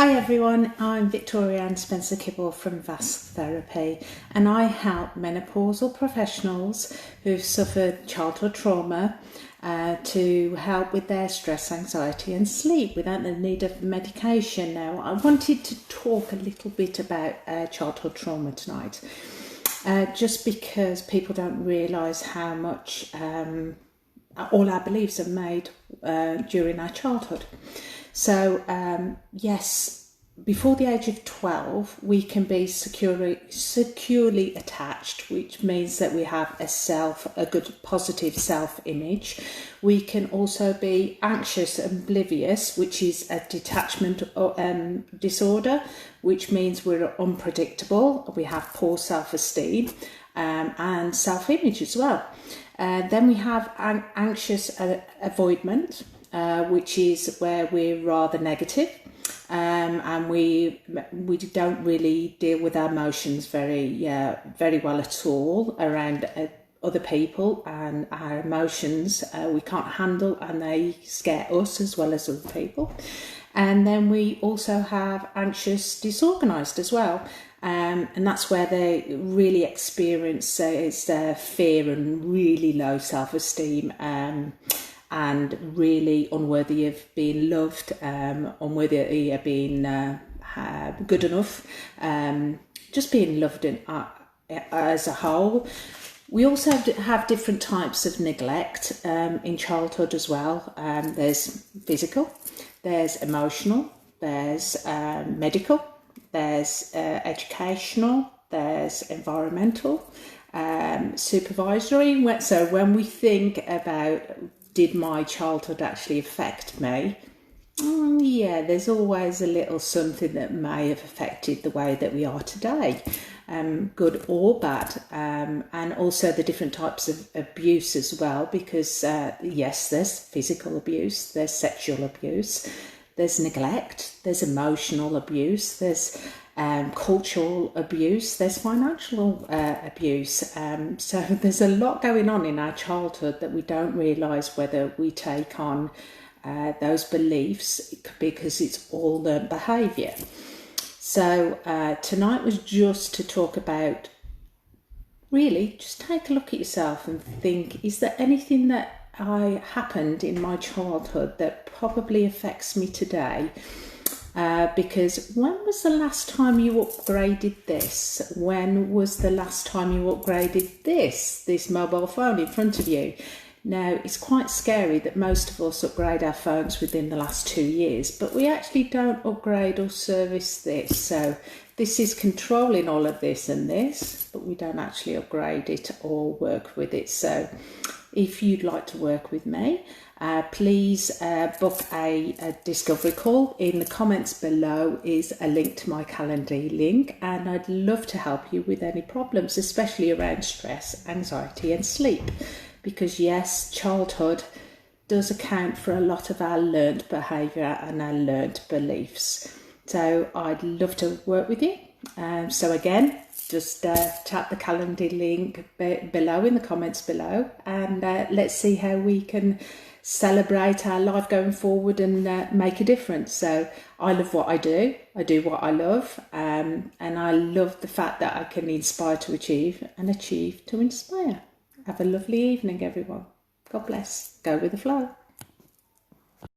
Hi everyone, I'm Victoria and Spencer-Kibble from Hypnotherapy, and I help menopausal professionals who've suffered childhood trauma to help with their stress, anxiety and sleep without the need of medication. Now, I wanted to talk a little bit about childhood trauma tonight, just because people don't realise how much all our beliefs are made during our childhood. So yes, before the age of 12, we can be securely attached, which means that we have a good positive self-image. We can also be anxious and oblivious, which is a detachment disorder, which means we're unpredictable. We have poor self-esteem and self-image as well. Then we have anxious avoidment, which is where we're rather negative, and we don't really deal with our emotions very well at all around other people, and our emotions we can't handle, and they scare us as well as other people. And then we also have anxious disorganized as well, and that's where they really experience fear and really low self-esteem, and really unworthy of being loved, unworthy of being good enough, just being loved as a whole. We also have different types of neglect in childhood as well. There's physical, there's emotional, there's medical, there's educational, there's environmental, supervisory. So when we think about, did my childhood actually affect me? Yeah, there's always a little something that may have affected the way that we are today, good or bad, and also the different types of abuse as well, because yes, there's physical abuse, there's sexual abuse, there's neglect, there's emotional abuse, there's cultural abuse, there's financial abuse. So there's a lot going on in our childhood that we don't realise whether we take on those beliefs, because it's all learned behaviour. So tonight was just to talk about, really just take a look at yourself and think, is there anything that happened in my childhood that probably affects me today? Because when was the last time you upgraded this? When was the last time you upgraded this mobile phone in front of you? Now, it's quite scary that most of us upgrade our phones within the last 2 years, but we actually don't upgrade or service this. So this is controlling all of this and this, but we don't actually upgrade it or work with it. So if you'd like to work with me, please book a discovery call. In the comments below is a link to my Calendly link, and I'd love to help you with any problems, especially around stress, anxiety and sleep, because yes, childhood does account for a lot of our learned behaviour and our learned beliefs. So I'd love to work with you. So again, just tap the Calendly link below in the comments below, and let's see how we can celebrate our life going forward and make a difference. So I love what I do what I love, and I love the fact that I can inspire to achieve and achieve to inspire. Have a lovely evening, everyone. God bless. Go with the flow.